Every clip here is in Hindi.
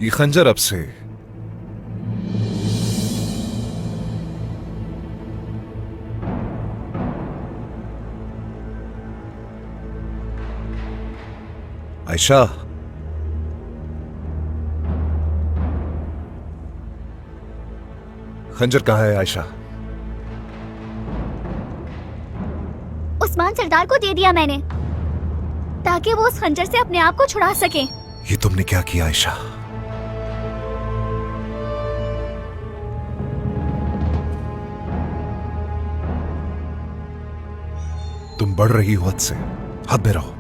ये खंजर अब से आयशा, खंजर कहाँ है आयशा? उस्मान सरदार को दे दिया मैंने, ताकि वो उस खंजर से अपने आप को छुड़ा सके। ये तुमने क्या किया आयशा? तुम बढ़ रही हो हद से, हद में रहो।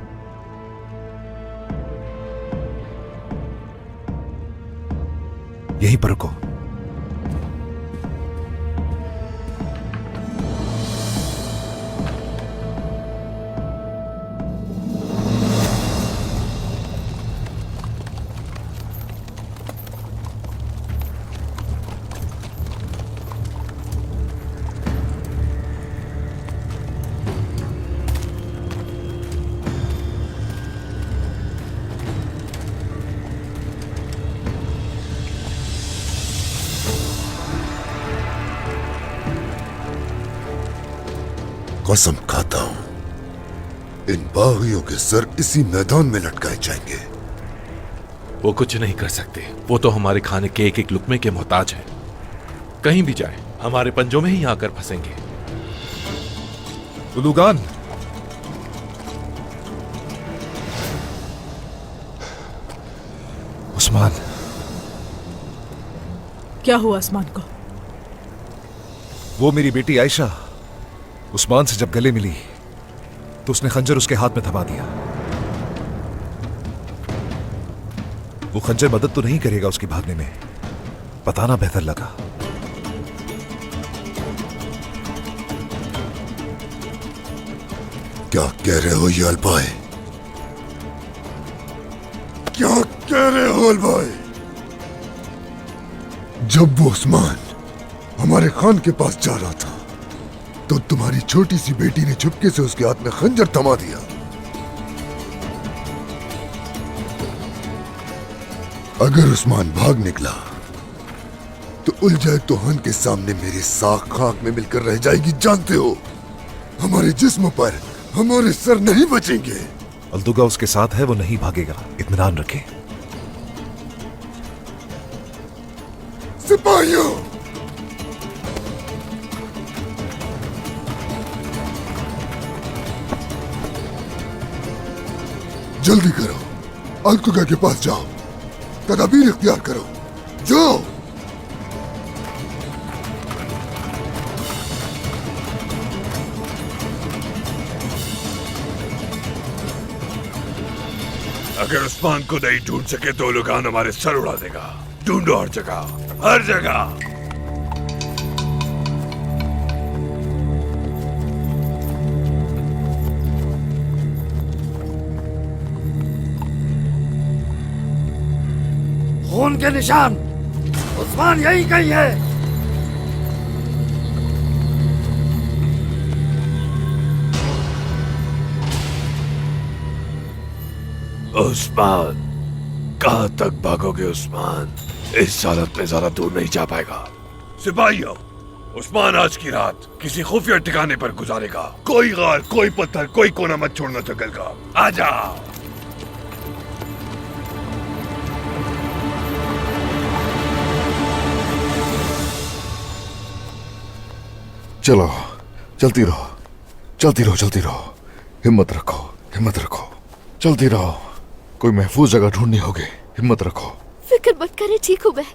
यहीं पर रुको। कसम खाता हूं इन बागियों के सर इसी मैदान में लटकाए जाएंगे। वो कुछ नहीं कर सकते। वो तो हमारे खाने के एक एक लुकमे के मोहताज हैं। कहीं भी जाए हमारे पंजों में ही आकर फंसेंगे। उलूगान, उस्मान। क्या हुआ उस्मान को? वो मेरी बेटी आयशा उस्मान से जब गले मिली तो उसने खंजर उसके हाथ में थमा दिया। वो खंजर मदद तो नहीं करेगा उसकी भागने में, बताना बेहतर लगा। क्या कह रहे हो ये अलबाई? क्या कह रहे हो अलबाई? जब वो उस्मान हमारे खान के पास जा रहा था तो तुम्हारी छोटी सी बेटी ने चुपके से उसके हाथ में खंजर थमा दिया। अगर उस्मान भाग निकला तो उलझाए तोहन के सामने मेरे साख खाक में मिलकर रह जाएगी। जानते हो, हमारे जिस्म पर हमारे सर नहीं बचेंगे। अलदुगा उसके साथ है, वो नहीं भागेगा, इत्मीनान रखें। सिपाहियों, जल्दी करो, अलतुगा के पास जाओ, तदाबीर इख्तियार करो, जाओ। अगर उस्मान को नहीं ढूंढ सके तो लुगान हमारे सर उड़ा देगा। ढूंढो हर जगह, हर जगह। खून के निशान उस्मान यही कहीं है। उस्मान, कहां तक भागोगे उस्मान? इस हालत में ज्यादा दूर नहीं जा पाएगा। सिपाहियों, उस्मान आज की रात किसी खुफिया ठिकाने पर गुजारेगा। कोई गार, कोई पत्थर, कोई कोना मत छोड़ना जंगल का। आजा। चलो, चलती रहो, चलती रहो, चलती रहो। हिम्मत रखो, हिम्मत रखो, चलती रहो। कोई महफूज जगह ढूंढनी होगी, हिम्मत रखो। फिक्र मत करे, ठीक हूं मैं।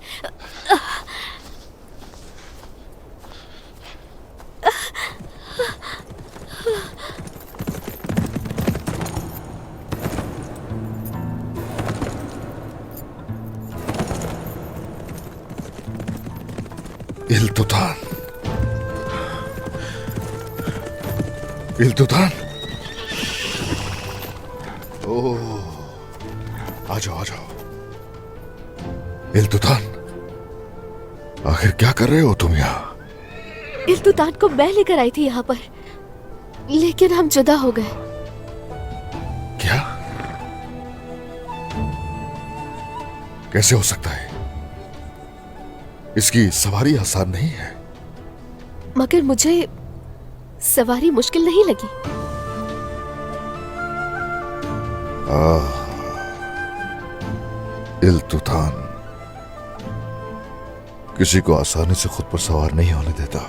इल्तुतान, इल्तुतान, ओह, आ जाओ, आ जाओ। इल्तुतान, आखिर क्या कर रहे हो तुम यहाँ? इल्तुतान को मैं लेकर आई थी यहाँ पर, लेकिन हम जुदा हो गए। क्या? कैसे हो सकता है? इसकी सवारी आसान नहीं है। मगर मुझे सवारी मुश्किल नहीं लगी। इल्तुतान किसी को आसानी से खुद पर सवार नहीं होने देता।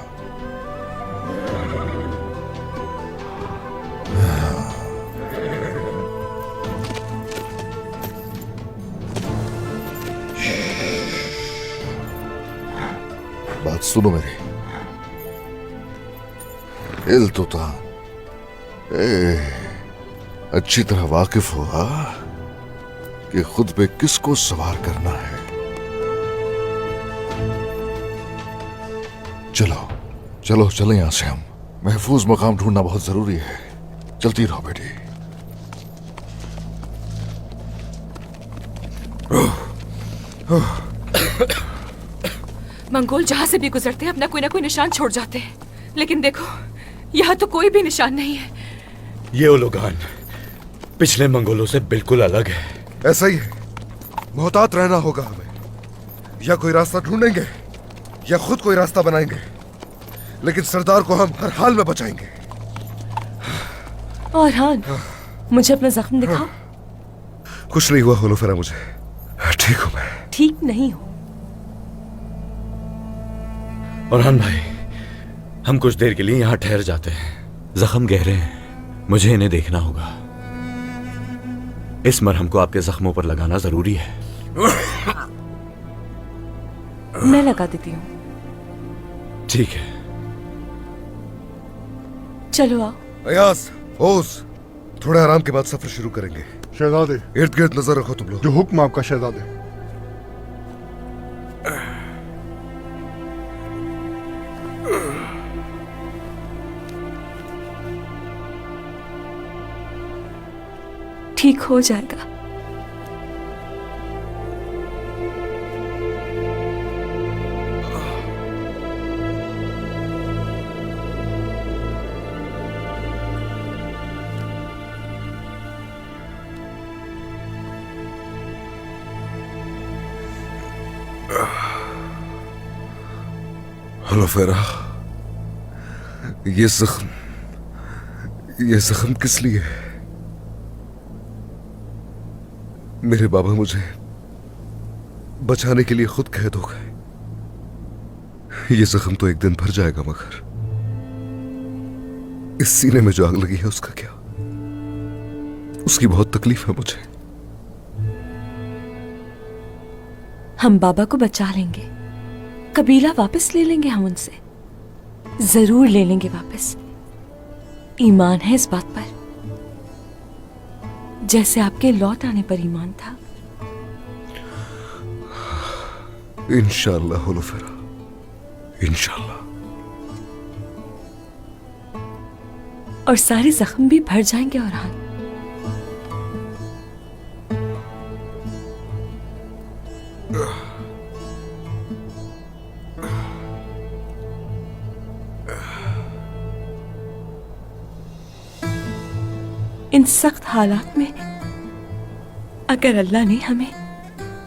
बात सुनो मेरी। इल्तुतान अच्छी तरह वाकिफ हो कि खुद पे किसको सवार करना है। चलो चलो चलें यहां से। हम महफूज मकाम ढूंढना बहुत जरूरी है। चलती रहो बेटी। मंगोल जहां से भी गुजरते हैं अपना कोई ना कोई निशान छोड़ जाते हैं, लेकिन देखो यहाँ तो कोई भी निशान नहीं है। ये ओलोगान पिछले मंगोलों से बिल्कुल अलग है। ऐसा ही है। मोहतात रहना होगा हमें। या कोई रास्ता ढूंढेंगे या खुद कोई रास्ता बनाएंगे, लेकिन सरदार को हम हर हाल में बचाएंगे। और हान, मुझे अपना जख्म दिखाओ। कुछ नहीं हुआ होलोफेरा, मुझे ठीक हूं मैं। ठीक नहीं हो। औरहान भाई, हम कुछ देर के लिए यहाँ ठहर जाते हैं। जख्म गहरे हैं, मुझे इन्हें देखना होगा। इस मरहम को आपके जख्मों पर लगाना जरूरी है। मैं लगा देती हूँ। ठीक है, चलो आओ। अयास, ओस, थोड़े आराम के बाद सफर शुरू करेंगे। शहजादे, इर्द गिर्द नजर रखो तुम लोग। जो हुक्म आपका शहजादे। ठीक हो जाएगा। होलोफेरा, ये जख्म किस लिए है? मेरे बाबा मुझे बचाने के लिए खुद कैद हो गए। ये जख्म तो एक दिन भर जाएगा, मगर इस सीने में जो आग लगी है उसका क्या? उसकी बहुत तकलीफ है मुझे। हम बाबा को बचा लेंगे, कबीला वापस ले लेंगे। हम उनसे जरूर ले लेंगे वापस। ईमान है इस बात पर, जैसे आपके लौट आने पर ईमान था। इंशाअल्लाह होलोफेरा, इंशाअल्लाह। और सारे जख्म भी भर जाएंगे। और हाँ, इन सख्त हालात में अगर अल्लाह ने हमें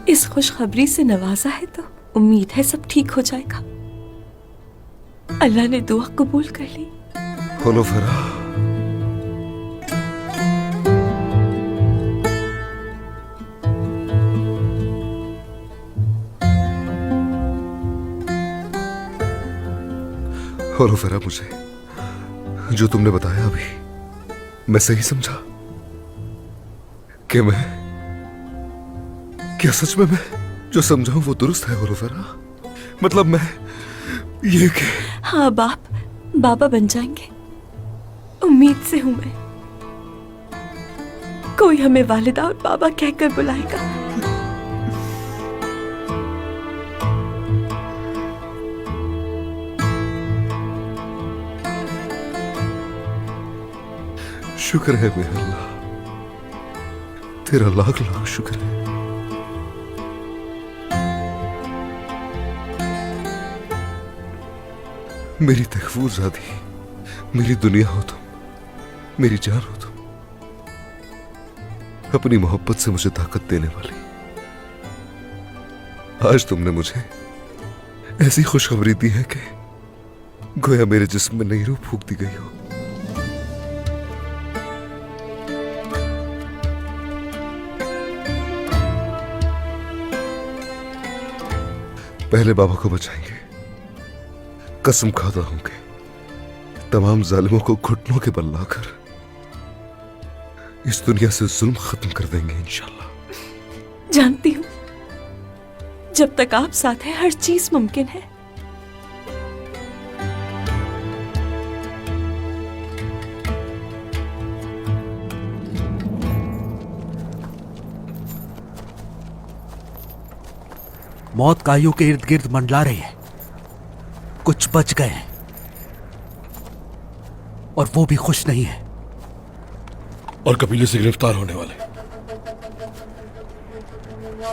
इस खुशखबरी से नवाजा है तो उम्मीद है सब ठीक हो जाएगा। अल्लाह ने दुआ कबूल कर ली। होलोफेरा, होलोफेरा, मुझे जो तुमने बताया अभी, मैं सही समझा कि क्या सच में मैं जो समझाऊं वो दुरुस्त है होलोफेरा? मतलब मैं ये कि हाँ बाबा बन जाएंगे, उम्मीद से हूं मैं। कोई हमें वालिदा और बाबा कहकर बुलाएगा। शुक्र है मेरे अल्लाह, तेरा लाख लाख शुक्र है। मेरी तहफूज़ादी, मेरी दुनिया हो तुम, मेरी जान हो तुम, अपनी मोहब्बत से मुझे ताकत देने वाली। आज तुमने मुझे ऐसी खुशखबरी दी है कि गोया मेरे जिस्म में नई रूह फूंक दी गई हो। पहले बाबा को बचाएंगे, कसम खाता हूं कि तमाम जालिमों को घुटनों के बल लाकर इस दुनिया से जुल्म खत्म कर देंगे इंशाल्लाह। जानती हूँ जब तक आप साथ हैं हर चीज मुमकिन है। मौत काइयों के इर्द गिर्द मंडला रही है। कुछ बच गए हैं और वो भी खुश नहीं है। और कबीले से गिरफ्तार होने वाले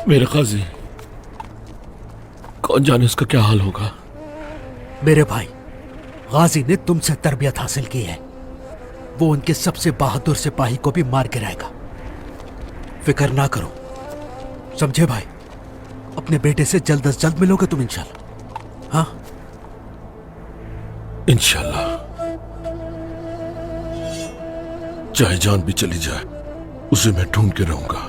मेरे काजी, कौन जाने उसका क्या हाल होगा। मेरे भाई, गाजी ने तुमसे तरबियत हासिल की है। वो उनके सबसे बहादुर सिपाही को भी मार गिराएगा। फिक्र ना करो, समझे भाई? अपने बेटे से जल्द अज जल्द मिलोगे तुम इंशाल्लाह। हाँ इंशाल्लाह, चाहे जान भी चली जाए उसे मैं ढूंढ के रहूंगा,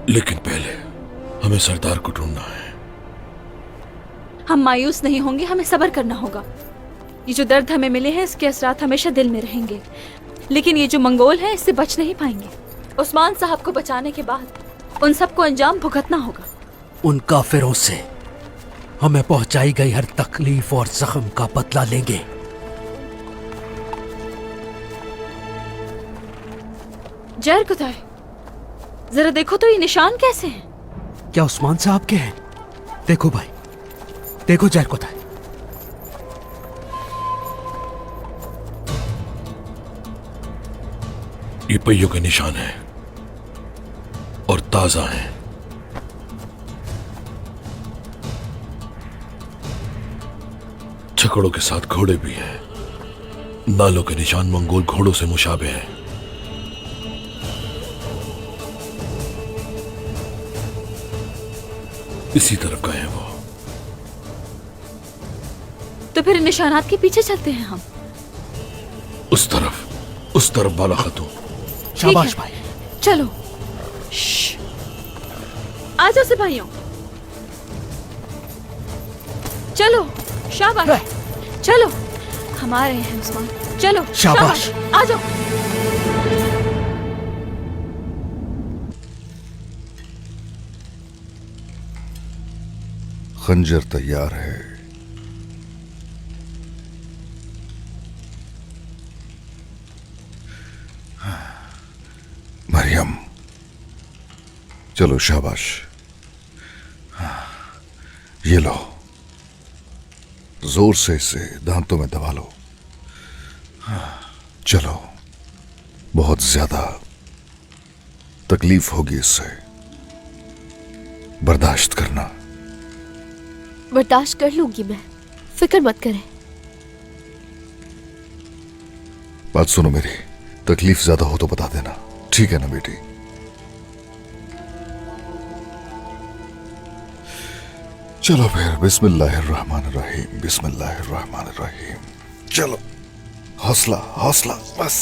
लेकिन पहले हमें सरदार को ढूंढना है। हम मायूस नहीं होंगे, हमें सब्र करना होगा। ये जो दर्द हमें मिले हैं इसके असरात हमेशा दिल में रहेंगे, लेकिन ये जो मंगोल है इससे बच नहीं पाएंगे। उस्मान साहब को बचाने के बाद उन सबको अंजाम भुगतना होगा। उन काफिरों से हमें पहुंचाई गई हर तकलीफ और जख्म का बदला लेंगे। जहर कुताए, जरा देखो तो ये निशान कैसे हैं? क्या उस्मान साहब के हैं? देखो भाई, देखो जहर कुताए। ये पहियों के निशान हैं और ताजा हैं। छकड़ों के साथ घोड़े भी हैं। नालों के निशान मंगोल घोड़ों से मुशाबे हैं। इसी तरफ गए हैं वो। तो फिर निशानात के पीछे चलते हैं हम। उस तरफ बाला खातून। शाबाश भाई, चलो। श्श। आ जाओ सिपाहियों, चलो। शाबाश, चलो। हम आ रहे हैं उस्मान, चलो। शाबाश। आ जाओ। खंजर तैयार है। मरियम, चलो शाबाश। ये लो, जोर से इसे दांतों में दबा लो। चलो, बहुत ज्यादा तकलीफ होगी इससे, बर्दाश्त करना। बर्दाश्त कर लूंगी मैं, फिक्र मत करें। बात सुनो मेरी, तकलीफ ज्यादा हो तो बता देना, ठीक है ना बेटी? चलो फिर, बिस्मिल्लाहिर्रहमानिर्रहीम, बिस्मिल्लाहिर्रहमानिर्रहीम। चलो, हौसला हौसला, बस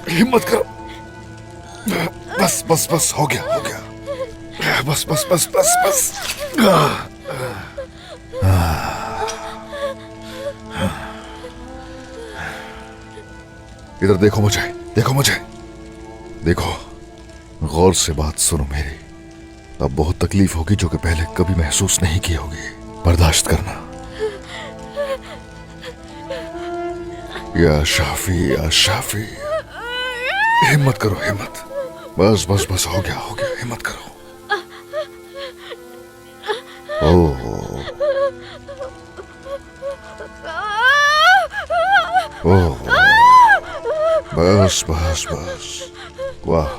हिम्मत करो। बस बस बस, हो गया हो गया। बस बस बस बस बस। इधर देखो मुझे, देखो मुझे, देखो। गौर से बात सुनो मेरी। अब बहुत तकलीफ होगी जो कि पहले कभी महसूस नहीं की होगी। बर्दाश्त करना। या शाफी, या शाफी। हिम्मत करो, हिम्मत। बस बस बस, हो गया हो गया, हिम्मत करो। ओह ओह, बस बस बस। वाह,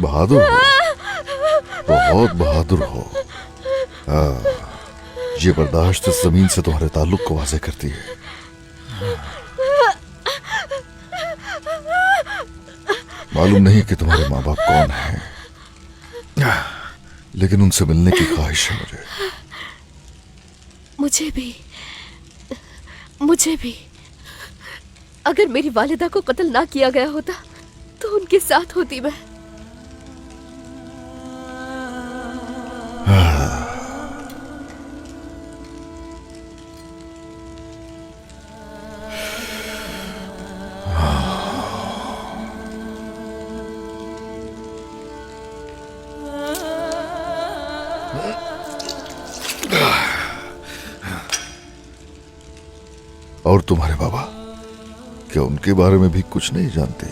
बहादुर हो, बहुत बहादुर हो। ये बर्दाश्त जमीन से तुम्हारे ताल्लुक को वाज़ेह करती है। मालूम नहीं कि तुम्हारे माँ बाप कौन हैं, लेकिन उनसे मिलने की ख्वाहिश है मुझे। मुझे भी। अगर मेरी वालिदा को कत्ल ना किया गया होता तो उनके साथ होती मैं। और तुम्हारे बाबा, क्या उनके बारे में भी कुछ नहीं जानते?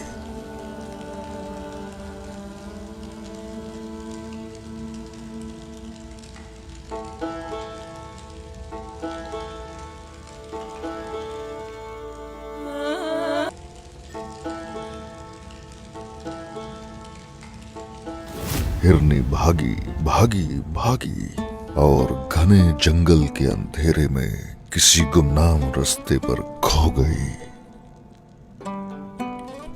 हिरनी भागी भागी भागी और घने जंगल के अंधेरे में किसी गुमनाम रास्ते पर खो गई।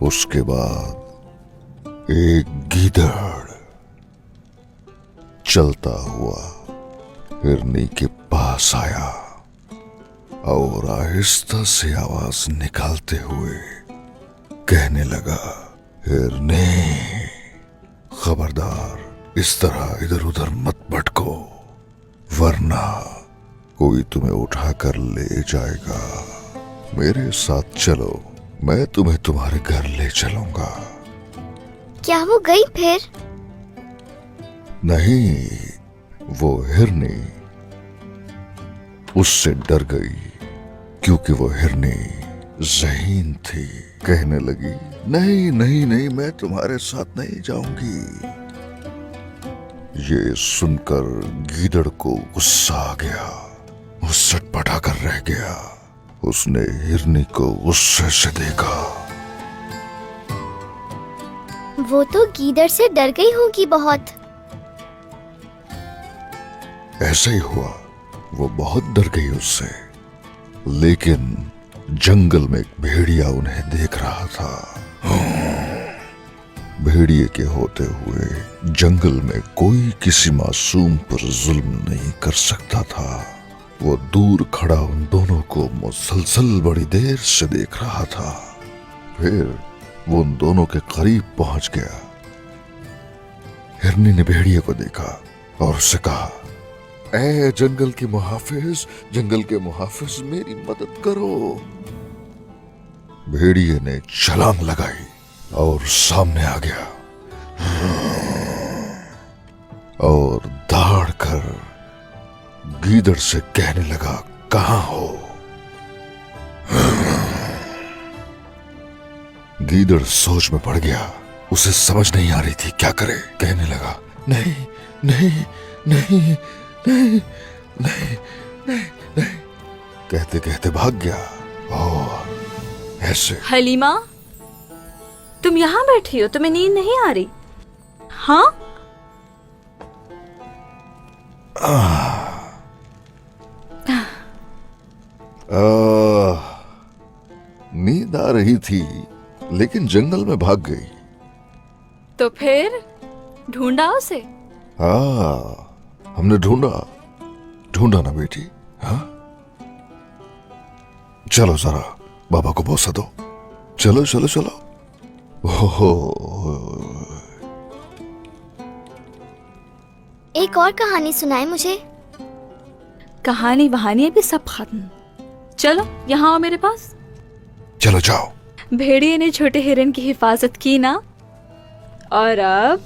उसके बाद एक गीदड़ चलता हुआ हिरनी के पास आया और आहिस्ता से आवाज निकालते हुए कहने लगा, हिरनी, खबरदार, इस तरह इधर उधर मत भटको, वरना कोई तुम्हें उठाकर ले जाएगा। मेरे साथ चलो, मैं तुम्हें तुम्हारे घर ले चलूंगा। क्या वो गई फिर? नहीं, वो हिरनी उससे डर गई क्योंकि वो हिरनी ज़हीन थी। कहने लगी, नहीं नहीं नहीं, मैं तुम्हारे साथ नहीं जाऊंगी। ये सुनकर गीदड़ को गुस्सा आ गया। वो सटपटा कर रह गया। उसने हिरनी को गुस्से से देखा। वो तो गीदड़ से डर गई होगी बहुत। ऐसा ही हुआ, वो बहुत डर गई उससे। लेकिन जंगल में एक भेड़िया उन्हें देख रहा था। भेड़िए के होते हुए जंगल में कोई किसी मासूम पर जुल्म नहीं कर सकता था। वो दूर खड़ा उन दोनों को मुसलसल बड़ी देर से देख रहा था। फिर वो उन दोनों के करीब पहुंच गया। हिरनी ने भेड़िए को देखा और उससे कहा, ऐ जंगल के मुहाफिज, जंगल के मुहाफिज, मेरी मदद करो। भेड़िए ने छलांग लगाई और सामने आ गया और दहाड़ कर गीदड़ से कहने लगा, कहां हो? गीदड़ सोच में पड़ गया। उसे समझ नहीं आ रही थी क्या करे। कहने लगा, नहीं नहीं नहीं नहीं नहीं नहीं नहीं, कहते कहते भाग गया। और ऐसे। हलीमा, तुम यहाँ बैठी हो, तुम्हें नींद नहीं आ रही? हाँ, नींद आ रही थी लेकिन जंगल में भाग गई। तो फिर ढूंढा उसे? हाँ, हमने ढूंढा ना बेटी। हाँ, चलो जरा बाबा को बोसा दो। चलो चलो चलो। ओहो, एक और कहानी सुनाए मुझे। कहानी वहानी अभी सब खत्म। चलो यहाँ आओ मेरे पास। चलो जाओ। भेड़िए ने छोटे हिरन की हिफाजत की ना, और अब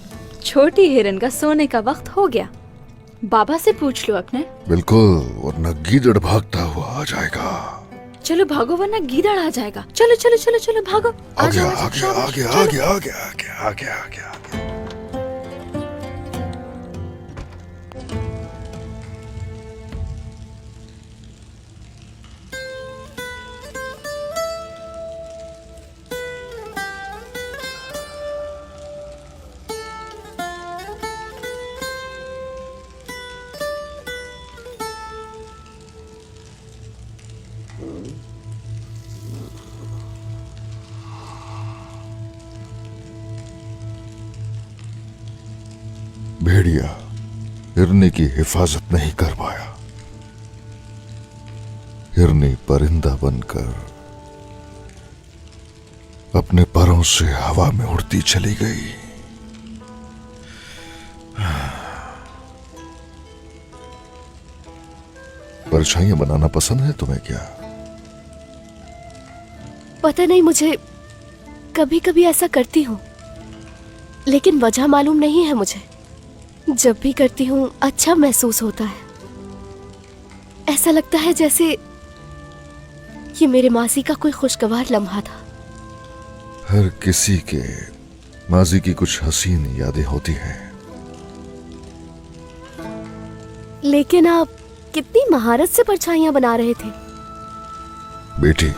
छोटी हिरन का सोने का वक्त हो गया। बाबा से पूछ लो अपने। बिल्कुल, वरना गीदड़ भागता हुआ आ जाएगा। चलो भागो, वरना गीदड़ आ जाएगा। चलो चलो चलो चलो भागो। आ गया आ गया आ गया आ गया आ गया आ गया आ गया आ गया। भेड़िया हिरनी की हिफाजत नहीं कर पाया। हिरनी परिंदा बनकर अपने परों से हवा में उड़ती चली गई। परछाइयां बनाना पसंद है तुम्हें क्या? पता नहीं, मुझे कभी कभी ऐसा करती हूँ, लेकिन वजह मालूम नहीं है मुझे। जब भी करती हूँ अच्छा महसूस होता है। ऐसा लगता है जैसे ये मेरे मासी का कोई खुशगवार लम्हा था। हर किसी के माजी की कुछ हसीन यादें होती हैं। लेकिन आप कितनी महारत से परछाइयां बना रहे थे। बेटी,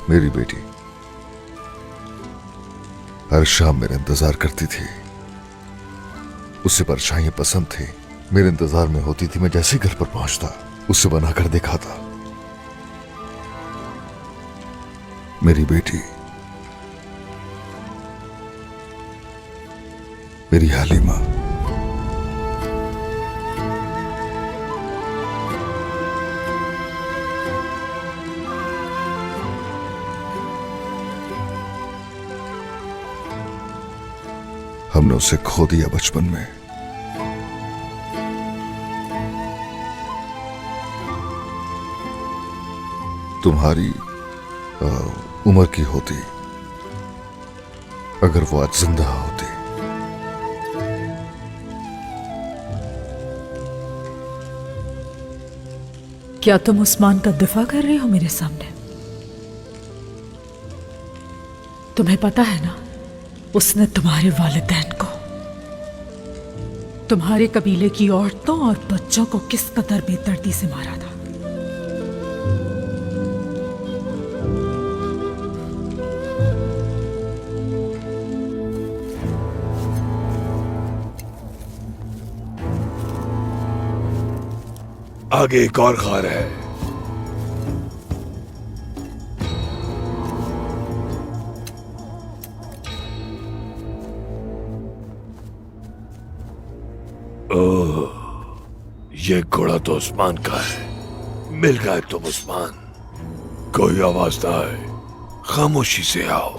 मेरी बेटी हर शाम मेरा इंतजार करती थी। उसे परछाइयां पसंद थी, मेरे इंतजार में होती थी। मैं जैसे ही घर पर पहुंचता उसे बनाकर दिखाता। मेरी बेटी, मेरी हालिमा, हमने उसे खो दिया बचपन में। तुम्हारी उम्र की होती अगर वो आज जिंदा होती। क्या तुम उस्मान का दिफा कर रहे हो मेरे सामने? तुम्हें पता है ना, उसने तुम्हारे वालिदैन को, तुम्हारे कबीले की औरतों और बच्चों को किस कदर बेदर्दी से मारा था। आगे एक और गार है। ओह, ये घोड़ा तो उस्मान का है। मिल गए तुम उस्मान। कोई आवाज ना आए, खामोशी से आओ।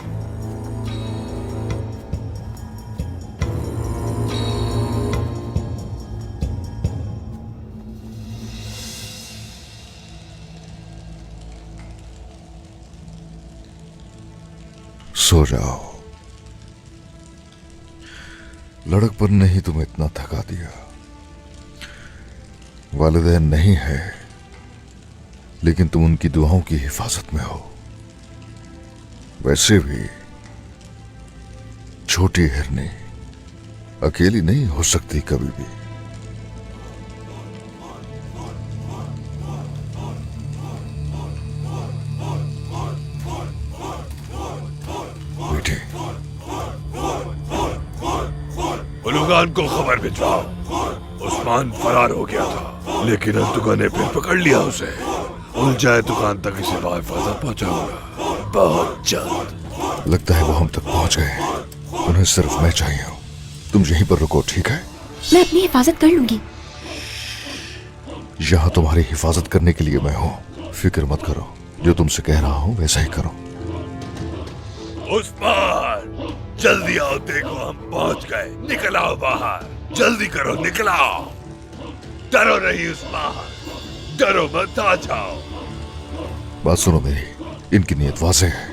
सो जाओ। लड़कपन ने ही तुम्हें इतना थका दिया। वालिदैन नहीं है, लेकिन तुम उनकी दुआओं की हिफाजत में हो। वैसे भी छोटी हिरनी अकेली नहीं हो सकती कभी भी। बेटी, उलुगान को खबर भिजवाओ। उस्मान फरार हो गया था, लेकिन अल्तुगा ने फिर पकड़ लिया उसे। उलझाए दुकान तक इसे बाहिफाजत पहुंचाऊंगा बहुत जल्द। लगता है वो हम तक पहुंच गए हैं। उन्हें सिर्फ मैं चाहिए हूं। तुम यहीं पर रुको, ठीक है? मैं अपनी हिफाजत कर लूंगी। यहां तुम्हारी हिफाजत करने के लिए मैं हूं। फिक्र मत करो, जो तुमसे कह रहा हूं वैसा ही करो। उस्मान, जल्दी आओ, देखो हम पहुंच गए। निकल आओ बाहर, जल्दी करो, निकल आओ। डरो नहीं उस्मान, डरो मत, आ जाओ। बात सुनो मेरी, इनकी नीयत वाज़े है।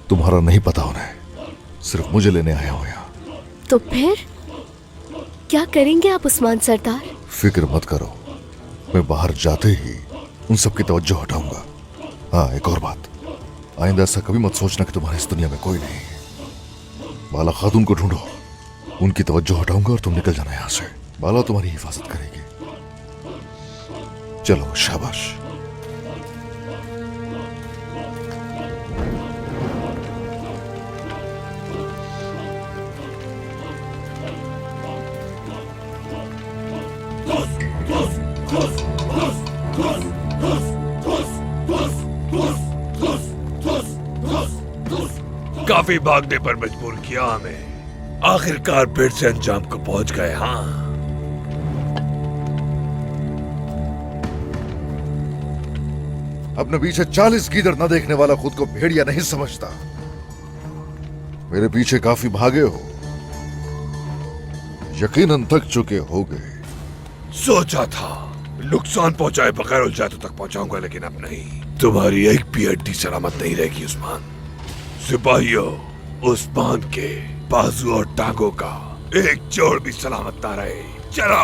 तुम्हारा नहीं पता उन्हें, सिर्फ मुझे लेने आया हूं यहाँ। तो फिर क्या करेंगे आप उस्मान सरदार? फिक्र मत करो, मैं बाहर जाते ही उन सबकी तवज्जो हटाऊंगा। हाँ, एक और बात, आइंदा ऐसा कभी मत सोचना कि तुम्हारी इस दुनिया में कोई नहीं है। बाला खातून को ढूंढो, उनकी तवज्जो हटाऊंगा और तुम निकल जाना यहां से। बाला तुम्हारी हिफाजत करेगी। चलो, शाबाश। काफी भागने पर मजबूर किया हमें। आखिरकार फिर से अंजाम को पहुंच गए। हाँ, अपने पीछे 40 गीदड़ न देखने वाला खुद को भेड़िया नहीं समझता। मेरे पीछे काफी भागे हो, यकीनन थक चुके होगे। सोचा था नुकसान पहुंचाए बगैर उलझातों तक पहुंचाऊंगा, लेकिन अब नहीं। तुम्हारी एक भी हड्डी सलामत नहीं रहेगी उस्मान। सिपाहियों, उस्मान के बाजू और टांगों का एक जोड़ भी सलामत ना रहे। चलो।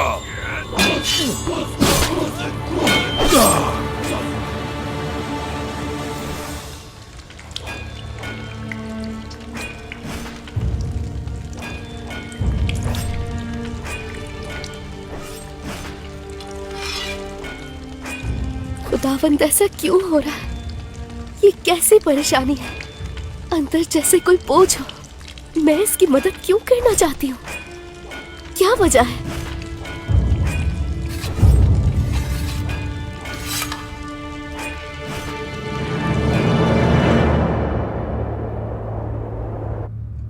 खुदावंद, ऐसा क्यों हो रहा है? ये कैसी परेशानी है? अंदर जैसे कोई बोझ हो। मैं इसकी मदद क्यों करना चाहती हूँ? क्या वजह है?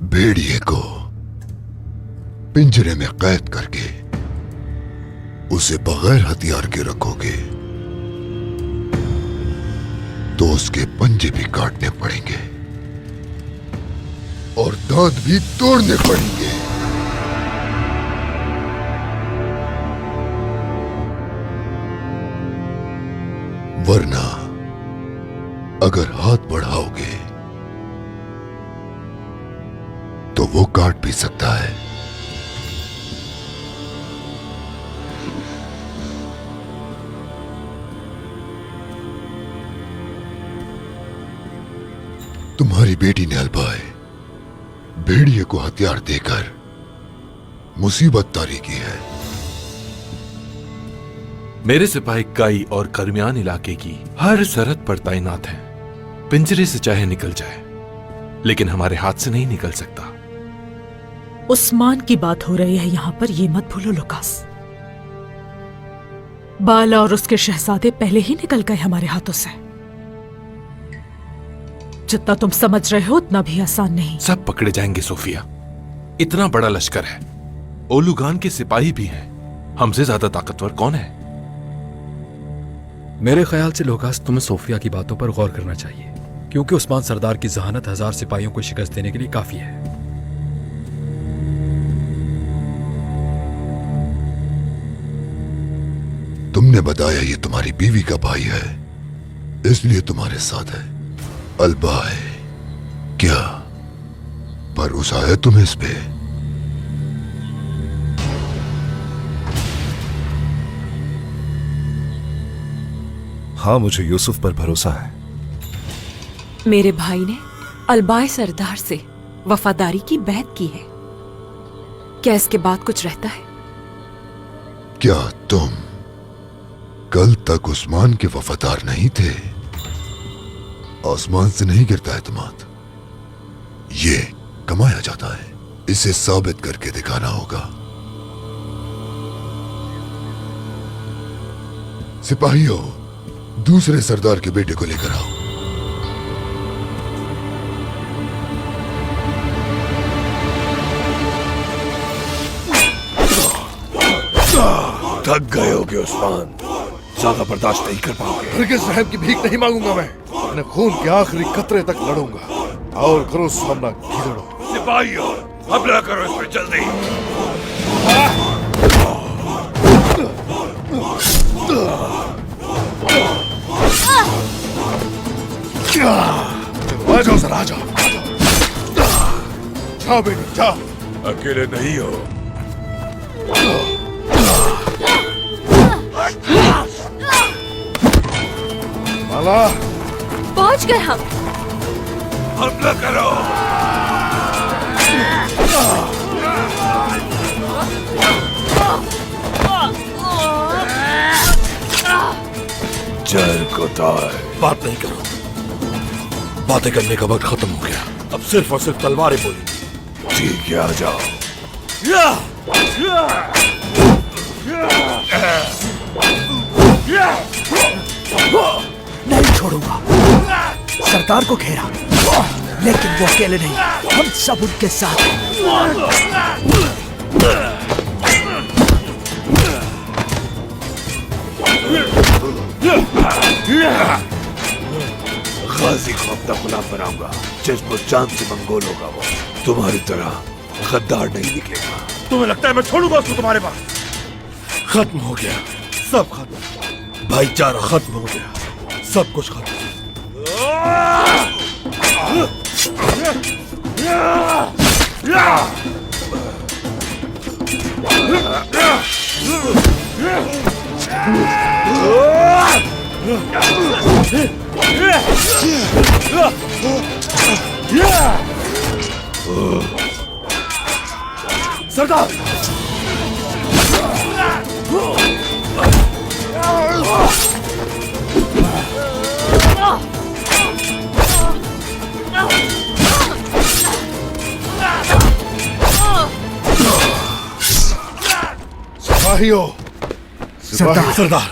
भेड़िए को पिंजरे में कैद करके उसे बगैर हथियार के रखोगे तो उसके पंजे भी काटने पड़ेंगे और दांत भी तोड़ने पड़ेंगे। वरना अगर हाथ बढ़ाओगे तो वो काट भी सकता है। तुम्हारी बेटी ने अलबाए भेड़िए को हथियार देकर मुसीबत तारी की है। मेरे सिपाही कई और करमियान इलाके की हर सरहद पर तैनात हैं। पिंजरे से चाहे निकल जाए, लेकिन हमारे हाथ से नहीं निकल सकता। उस्मान की बात हो रही है यहाँ पर, ये मत भूलो लुकास। बाला और उसके शहजादे पहले ही निकल गए हमारे हाथों से। जितना तुम समझ रहे हो उतना भी आसान नहीं। सब पकड़े जाएंगे सोफिया। इतना बड़ा लश्कर है, ओलुगान के सिपाही भी हैं। हमसे ज्यादा ताकतवर कौन है? मेरे ख्याल से लुकास, तुम्हें सोफिया की बातों पर गौर करना चाहिए, क्योंकि उस्मान सरदार की जहानत 1000 सिपाहियों को शिकस्त देने के लिए काफी है। तुमने बताया ये तुम्हारी बीवी का भाई है, इसलिए तुम्हारे साथ है। अलबाए, क्या भरोसा है तुम्हें इस पे? हाँ, मुझे यूसुफ पर भरोसा है। मेरे भाई ने अलबाए सरदार से वफादारी की बैत की है। क्या इसके बाद कुछ रहता है? क्या तुम कल तक उस्मान के वफादार नहीं थे? आसमान से नहीं गिरता एतमाद, ये कमाया जाता है। इसे साबित करके दिखाना होगा। सिपाहियों, दूसरे सरदार के बेटे को लेकर आओ। थक गए होगे उस्मान, ज्यादा बर्दाश्त नहीं कर पाओगे। हरगिज़ रहम की भीख नहीं मांगूंगा मैं। अपने खून के आखिरी कतरे तक लड़ूंगा। और करो सामना गिदड़ो। सिपाहियों, हमला करो इस पर जल्दी। आ जाओ सर, आ जाओ। जाओ बेटी, जाओ। अकेले नहीं हो। माला, पहुंच गए हम। हमला करो। चल कोताय, बात नहीं करो। बातें करने का वक्त खत्म हो गया। अब सिर्फ और सिर्फ तलवारें बोलेंगी। ठीक है, आ जाओ। नहीं छोड़ूंगा। सरदार को घेरा। लेकिन वो अकेले नहीं, हम सब उनके साथ हैं। गाजी को अपना गुलाम बनाऊंगा। जिस्म जान से मंगोल होगा वो, तुम्हारी तरह गद्दार नहीं निकलेगा। तुम्हें लगता है मैं छोड़ूंगा उसको तुम्हारे पास? खत्म हो गया, सब खत्म। भाईचारा खत्म हो गया, सब कुछ खत्म। सरदार, सिपाहियों, सरदार, सरदार,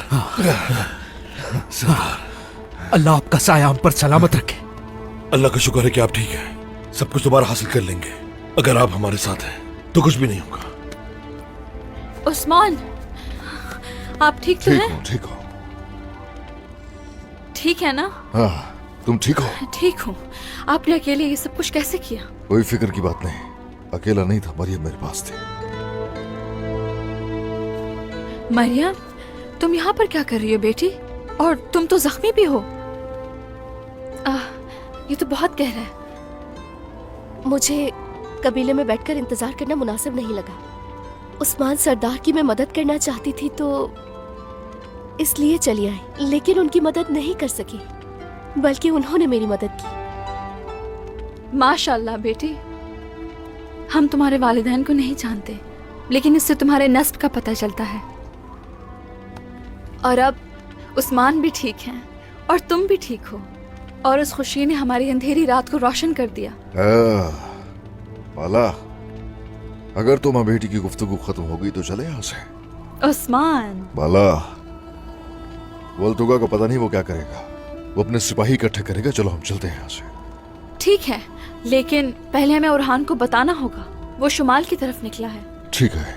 अल्लाह आपका साया हम पर सलामत रखे। अल्लाह का शुक्र है कि आप ठीक हैं। सब कुछ दोबारा हासिल कर लेंगे। अगर आप हमारे साथ हैं तो कुछ भी नहीं होगा। उस्मान, आप ठीक तो हैं? ठीक हो? ठीक है ना? हाँ, तुम ठीक हो? ठीक हूँ। आपने अकेले ये सब कुछ कैसे किया? कोई फिक्र की बात नहीं, अकेला नहीं था, मरियम मेरे पास थी। मरियम, तुम यहाँ पर क्या कर रही हो बेटी? और तुम तो जख्मी भी हो। ये तो बहुत गहरा है। मुझे कबीले में बैठकर इंतजार करना मुनासिब नहीं लगा। उस्मान सरदार की मैं मदद करना चाहती थी तो इसलिए चली आई, लेकिन उनकी मदद नहीं कर सकी, बल्कि उन्होंने मेरी मदद की। माशाल्लाह बेटी, हम तुम्हारे वालिदैन को नहीं जानते, लेकिन इससे तुम्हारे नस्ब का पता चलता है। और अब उस्मान भी ठीक हैं और तुम भी ठीक हो, और उस खुशी ने हमारी अंधेरी रात को रोशन कर दिया। माला, अगर तुम्हारी बेटी की गुफ्तगू खत्म हो गई तो चले यहाँ से। उस्मान, माला, वल्तुगा को पता नहीं वो क्या करेगा, वो अपने सिपाही इकट्ठे करेगा। चलो हम चलते हैं यहाँ से। ठीक है, लेकिन पहले हमें उरहान को बताना होगा। वो शुमाल की तरफ निकला है। ठीक है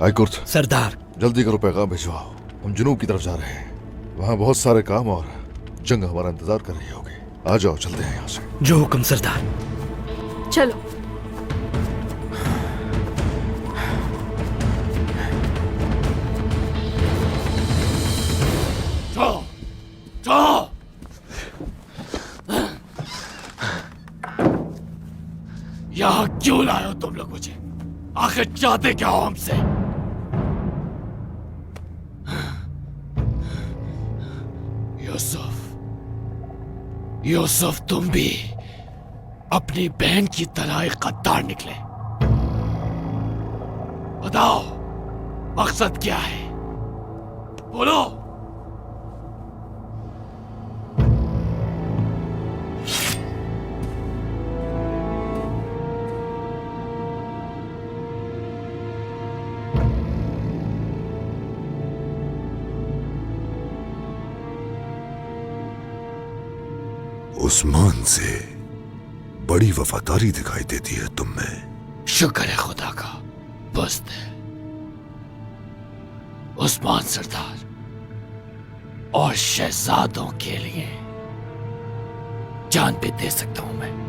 आइकुर्त, सरदार जल्दी करो, पैगाम भिजवाओ। हम जुनूब की तरफ जा रहे हैं, वहाँ बहुत सारे काम और जंग हमारा इंतजार कर रही होगी। आ जाओ, चलते हैं यहाँ से। जो हुक्म सरदार। चलो। जाओ, जाओ। यहाँ क्यों लाए हो तुम लोग मुझे? आखिर चाहते क्या हो हमसे? यूसुफ, यूसुफ, तुम भी अपनी बहन की तरह एक गद्दार निकले। बताओ मकसद क्या है? बोलो। उस्मान से बड़ी वफादारी दिखाई देती है तुम में। शुक्र है खुदा का, बस उस्मान सरदार और शहजादों के लिए जान भी दे सकता हूं मैं।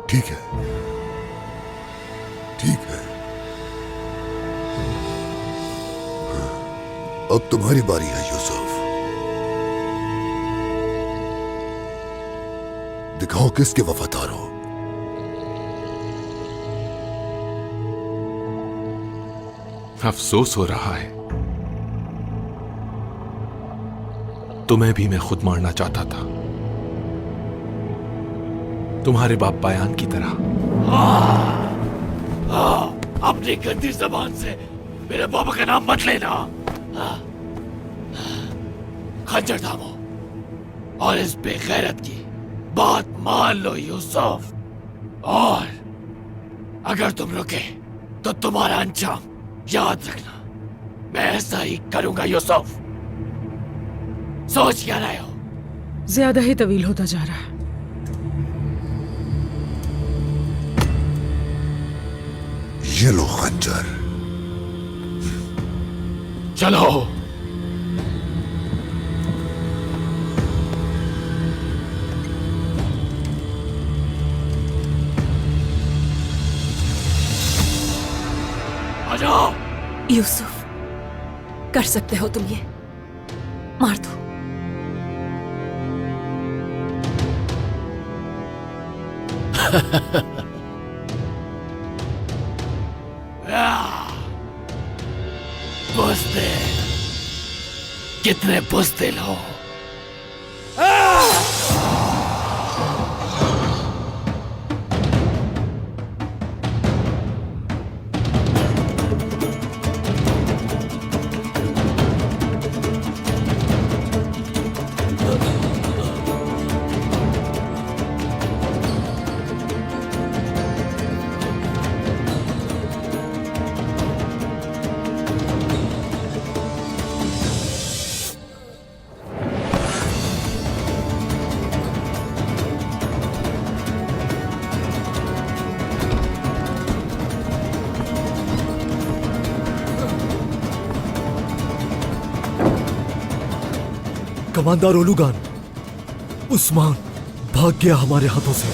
ठीक है, ठीक है। अब तुम्हारी बारी है यूसुफ। दिखाओ किसके वफादार हो। अफसोस हो रहा है, तुम्हें भी मैं खुद मारना चाहता था, तुम्हारे बाप बयान की तरह। अपनी गंदी जबान से मेरे बाबा का नाम मत लेना। खंजर थामो और इस बेगैरत की बात मान लो यूसुफ, और अगर तुम रुके तो तुम्हारा अंजाम याद रखना। मैं ऐसा ही करूंगा यूसुफ। सोच क्या रहे हो? ज्यादा ही तवील होता जा रहा है। ये लो खंजर। चलो। आ जाओ। यूसुफ, कर सकते हो तुम ये। मार दो। बुज़दिल, कितने बुज़दिल हो। कमांडर ओलुगान, उस्मान भाग गया हमारे हाथों से।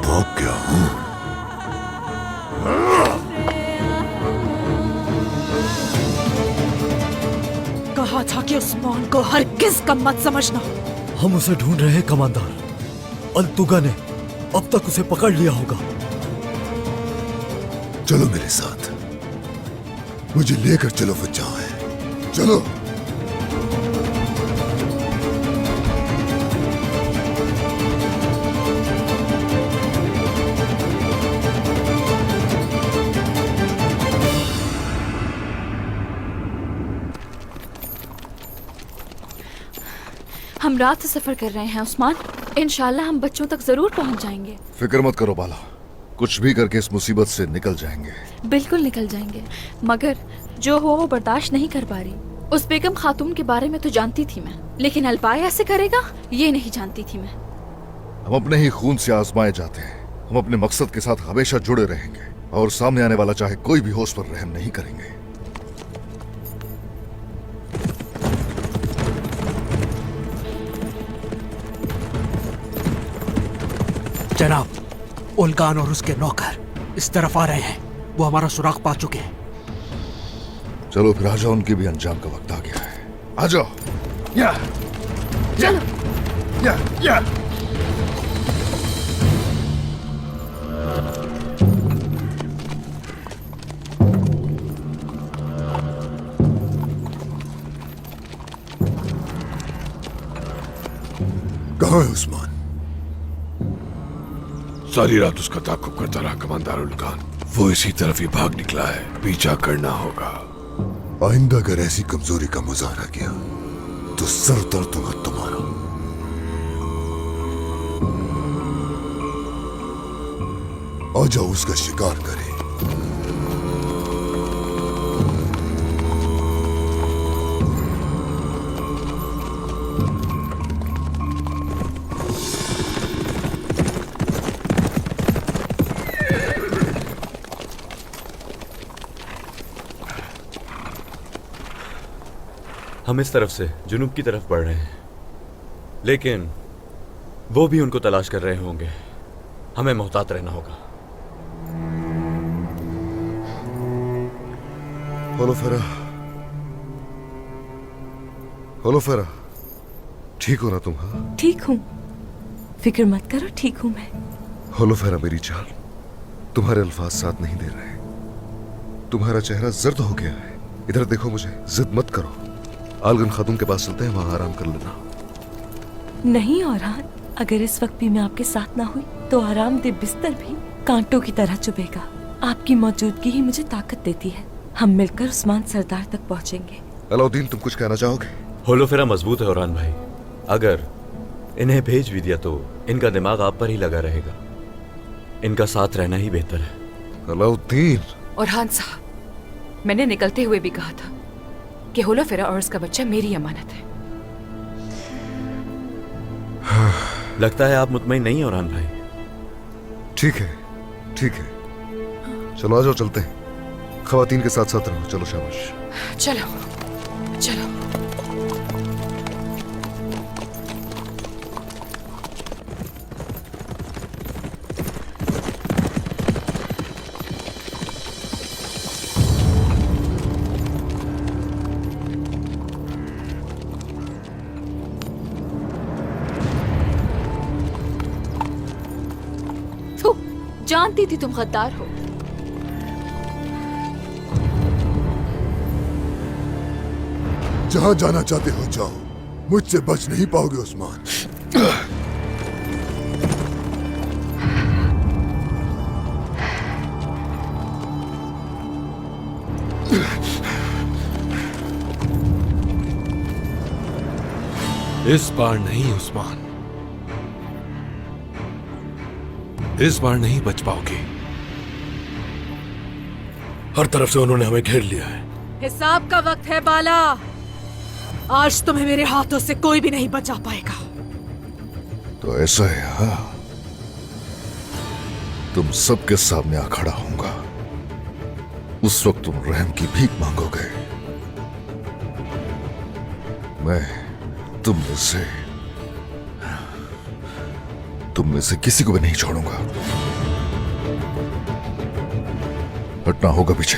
भाग गया हूं। कहा था कि उस्मान को हरगिज़ कम मत समझना। हम उसे ढूंढ रहे हैं कमांडर। अल्तुगा ने अब तक उसे पकड़ लिया होगा। चलो मेरे साथ, मुझे लेकर चलो वो जहां है। चलो। हम रात से सफर कर रहे हैं उस्मान। इंशाल्लाह हम बच्चों तक जरूर पहुंच जाएंगे। फिक्र मत करो बाला, कुछ भी करके इस मुसीबत से निकल जाएंगे। बिल्कुल निकल जाएंगे, मगर जो हो वो बर्दाश्त नहीं कर पा रही। उस बेगम खातून के बारे में तो जानती थी मैं, लेकिन अलपाय ऐसे करेगा ये नहीं जानती थी मैं। हम अपने ही खून से आजमाए जाते हैं। हम अपने मकसद के साथ हमेशा जुड़े रहेंगे और सामने आने वाला चाहे कोई भी हो उस पर रहम नहीं करेंगे। जनाब, उल्गान और उसके नौकर इस तरफ आ रहे हैं। वो हमारा सुराग पा चुके हैं। चलो फिर आ जाओ, उनके भी अंजाम का वक्त आ गया है। आ जाओ। या, चलो। या। कहाँ है उस्मान? सारी रात उसका ताक़ुब करता रहा कमांडर उल्गान। वो इसी तरफ ही भाग निकला है। पीछा करना होगा। आइंदा अगर ऐसी कमजोरी का मुजाहरा किया तो सर दर्द होगा तुम्हारा। आ जाओ, उसका शिकार करें। हम इस तरफ से जुनूब की तरफ बढ़ रहे हैं, लेकिन वो भी उनको तलाश कर रहे होंगे। हमें मोहतात रहना होगा। होलोफेरा, ठीक हो ना तुम? हाँ ठीक हूँ, फिक्र मत करो, ठीक हूँ मैं। होलोफेरा मेरी जान, तुम्हारे अल्फाज साथ नहीं दे रहे। तुम्हारा चेहरा जर्द हो गया है। इधर देखो मुझे, जिद मत करो। आलगन खातून के पास चलते हैं, वहां आराम कर लेना। नहीं औरहान, अगर इस वक्त भी मैं आपके साथ ना हुई तो आरामदेह बिस्तर भी कांटों की तरह चुभेगा। आपकी मौजूदगी ही मुझे ताकत देती है। हम मिलकर उस्मान सरदार तक पहुंचेंगे। अलाउद्दीन, तुम कुछ कहना चाहोगे? होलोफेरा मजबूत है औरान भाई। अगर इन्हें भेज भी दिया तो इनका दिमाग आप पर ही लगा रहेगा। इनका साथ रहना ही बेहतर है। अलाउद्दीन। और हान साहब, मैंने निकलते हुए भी कहा था कि होलोफेरा और उसका बच्चा मेरी अमानत है। लगता है आप मुतमईन नहीं औरान भाई। ठीक है, ठीक है, चलो आ जाओ, चलते हैं। खवातीन के साथ साथ रहो। चलो शाबाश। चलो चलो। थू, जानती थी तुम गद्दार हो। जहां जाना चाहते हो जाओ, मुझसे बच नहीं पाओगे उस्मान। इस बार नहीं उस्मान, इस बार नहीं बच पाओगे। हर तरफ से उन्होंने हमें घेर लिया है। हिसाब का वक्त है बाला। आज तुम्हें मेरे हाथों से कोई भी नहीं बचा पाएगा। तो ऐसा है, हाँ? तुम सबके सामने आ खड़ा होऊंगा। उस वक्त तुम रहम की भीख मांगोगे। मैं तुम में से किसी को भी नहीं छोड़ूंगा। हटना होगा पीछे।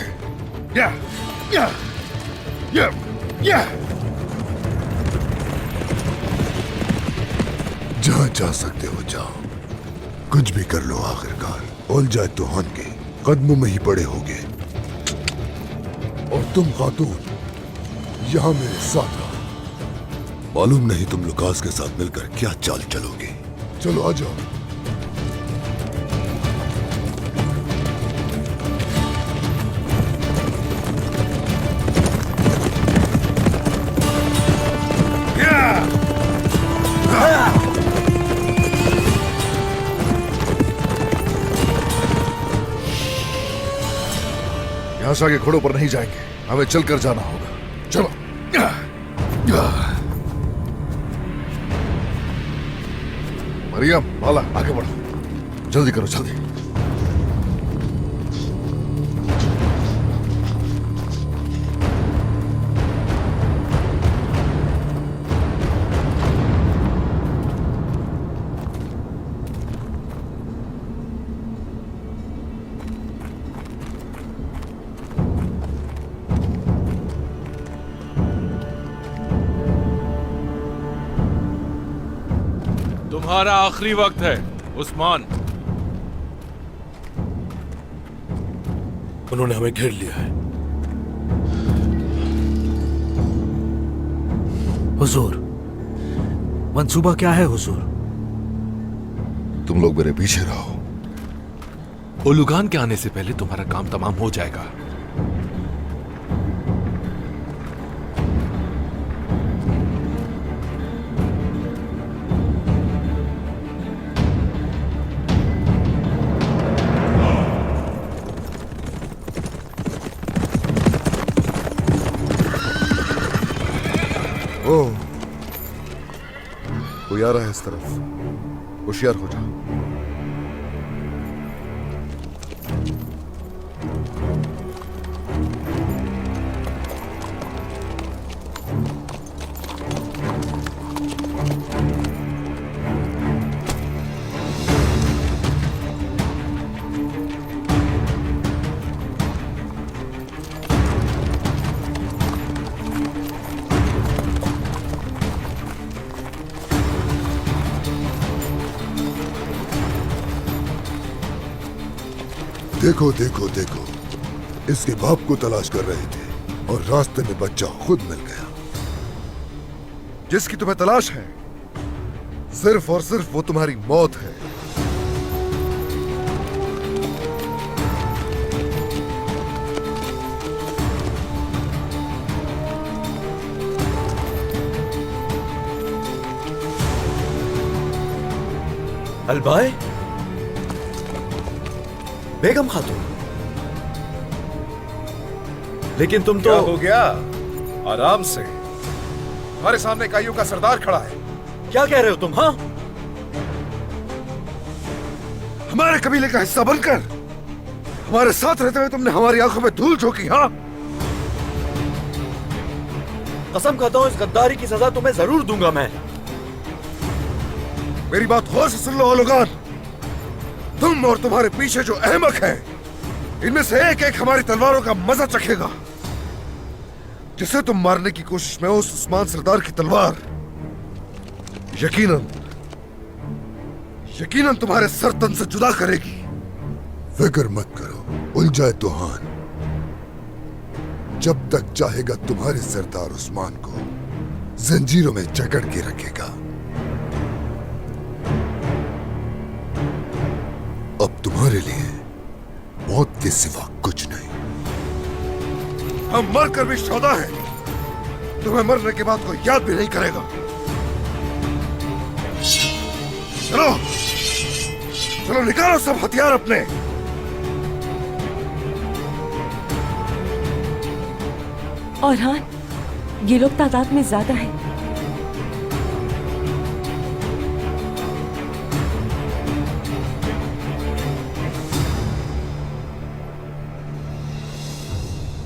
या, या, या, या। जहां जा सकते हो जाओ, कुछ भी कर लो। आखिरकार ओल जाए तो हन के कदमों में ही पड़े होगे। और तुम खातून यहां मेरे साथ रहो। मालूम नहीं तुम लुकास के साथ मिलकर क्या चाल चलोगे। चलो आ जाओ। यहां से आगे घोड़ों पर नहीं जाएंगे, हमें चलकर जाना होगा। चलो। मरियम, बाला, आगे बढ़ो। जल्दी करो, जल्दी। तुम्हारा आखिरी वक्त है उस्मान। उन्होंने हमें घेर लिया है। हुजूर, मंसूबा क्या है हुजूर? तुम लोग मेरे पीछे रहो। ओलुगान के आने से पहले तुम्हारा काम तमाम हो जाएगा। ओह, कोई आ रहा है इस तरफ। होशियार हो जाओ। देखो देखो देखो, इसके बाप को तलाश कर रहे थे और रास्ते में बच्चा खुद मिल गया। जिसकी तुम्हें तलाश है, सिर्फ और सिर्फ वो तुम्हारी मौत है। अलबाय, बेगम खातून, लेकिन तुम तो... क्या हो गया? आराम से। हमारे सामने काइयों का सरदार खड़ा है। क्या कह रहे हो तुम? हाँ, हमारे कबीले का हिस्सा बनकर हमारे साथ रहते हुए तुमने हमारी आंखों में धूल झोंकी। हाँ, कसम खाता हूं इस गद्दारी की सजा तुम्हें जरूर दूंगा मैं। मेरी बात गौर से सुन लो ओलोगान। तुम और तुम्हारे पीछे जो अहमक हैं, इनमें से एक एक हमारी तलवारों का मजा चखेगा। जिसे तुम मारने की कोशिश में हो, उस उस्मान सरदार की तलवार यकीनन तुम्हारे सर तन से जुदा करेगी। फिक्र मत करो, उलझाए तोहान जब तक चाहेगा तुम्हारे सरदार उस्मान को जंजीरों में जकड़ के रखेगा। अब तुम्हारे लिए मौत के सिवा कुछ नहीं। हम मर कर भी सौदा है, तुम्हें मरने के बाद कोई याद भी नहीं करेगा। चलो चलो, निकालो सब हथियार अपने। और हाँ, ये लोग तादाद में ज्यादा हैं।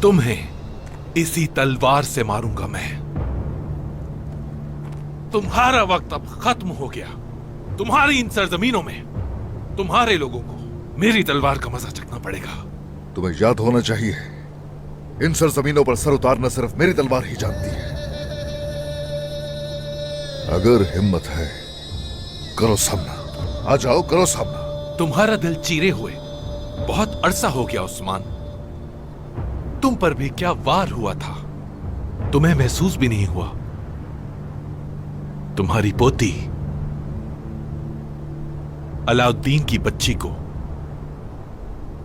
तुम्हें इसी तलवार से मारूंगा मैं। तुम्हारा वक्त अब खत्म हो गया। तुम्हारी इन सरजमीनों में तुम्हारे लोगों को मेरी तलवार का मजा चखना पड़ेगा। तुम्हें याद होना चाहिए, इन सरजमीनों पर सर उतारना सिर्फ मेरी तलवार ही जानती है। अगर हिम्मत है, करो सामना। आ जाओ, करो सामना। तुम्हारा दिल चीरे हुए बहुत अरसा हो गया उस्मान। तुम पर भी क्या वार हुआ था, तुम्हें महसूस भी नहीं हुआ। तुम्हारी पोती अलाउद्दीन की बच्ची को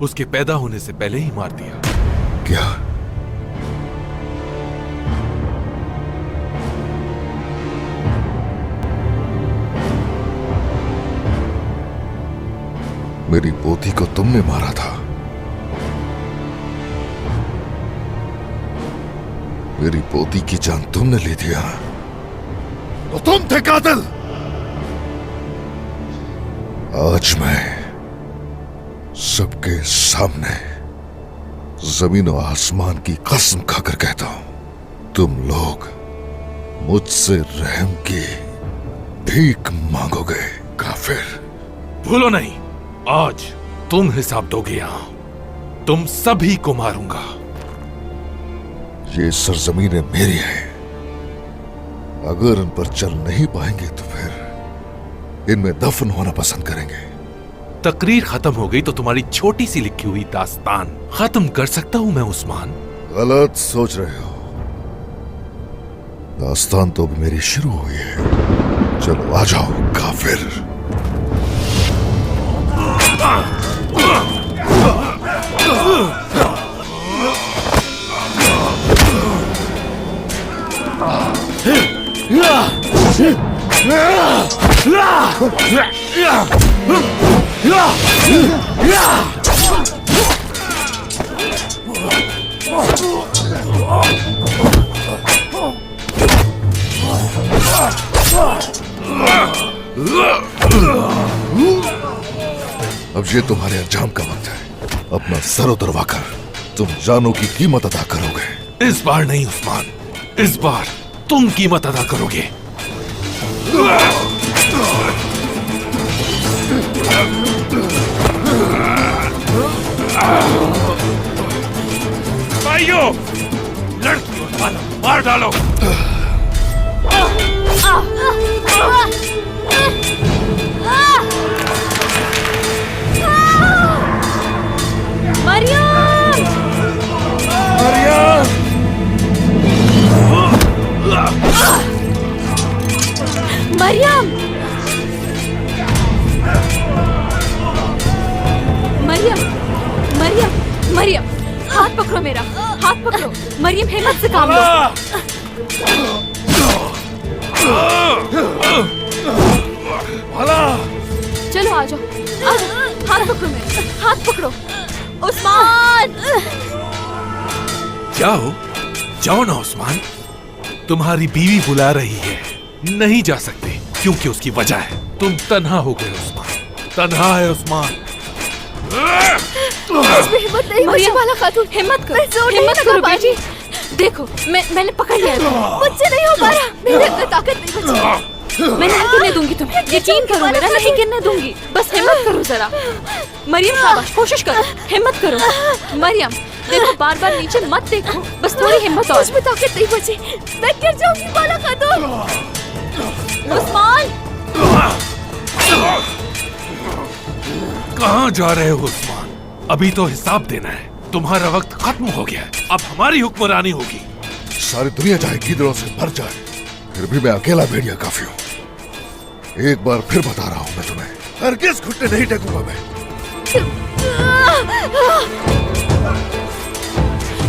उसके पैदा होने से पहले ही मार दिया। क्या? मेरी पोती को तुमने मारा था? मेरी पोती की जान तुमने ले दिया तो तुम थे कातिल। आज मैं सबके सामने जमीन और आसमान की कसम खाकर कहता हूं, तुम लोग मुझसे रहम की भीख मांगोगे काफिर। भूलो नहीं, आज तुम हिसाब दोगे। यहां तुम सभी को मारूंगा। ये सरजमीनें मेरी हैं। अगर इन पर चल नहीं पाएंगे तो फिर इनमें दफन होना पसंद करेंगे। तकरीर खत्म हो गई तो तुम्हारी छोटी सी लिखी हुई दास्तान खत्म कर सकता हूं मैं उस्मान? गलत सोच रहे हो। दास्तान तो अभी मेरी शुरू हुई है। चलो आ जाओ काफिर। अब ये तुम्हारे अंजाम का वक्त है। अपना सर उतरवा कर तुम जानों की कीमत अदा करोगे। इस बार नहीं उस्मान, इस बार तुम कीमत अदा करोगे। भाइयों, लड़कियों वाला मार डालो। मरियम! मरियम! मरियम! मरियम! मरियम! मरियम! हाथ पकड़ो मेरा, हाथ पकड़ो। मरियम, हिम्मत से काम लो। भला! चलो आ जाओ, आ जाओ, हाथ पकड़ो मेरे, हाथ पकड़ो। उस्मान! जाओ, जाओ ना उस्मान। तुम्हारी बीवी बुला रही है। नहीं जा सकते क्योंकि उसकी वजह है। तुम तन्हा हो गए उस्मान, तन्हा है उस्मान। मुझमें हिम्मत नहीं बची बाला खातून। हिम्मत करो, हिम्मत करो बेटी। देखो मैंने पकड़ लिया है। मुझसे नहीं हो पा रहा, मेरे अंदर ताकत नहीं बची। मैं नहीं गिरने दूंगी तुम्हें, यकीन करो मेरा, नहीं गिरने दूंगी। बस हिम्मत करो जरा। मरियम शाबाश, कोशिश करो, हिम्मत करो। मरियम देखो, बार बार नीचे मत देखो, बस थोड़ी हिम्मत और। मुझमें ताकत नहीं बची, मैं गिर जाऊंगी बाला खातून। उस्मान! कहाँ जा रहे हो उस्मान? अभी तो हिसाब देना है। तुम्हारा वक्त खत्म हो गया है, अब हमारी हुक्मरानी होगी। सारी दुनिया चाहे गीदड़ों से भर जाए, फिर भी मैं अकेला भेड़िया काफी हूँ। एक बार फिर बता रहा हूँ मैं तुम्हें, हरगिज़ घुटने नहीं टेकूंगा मैं।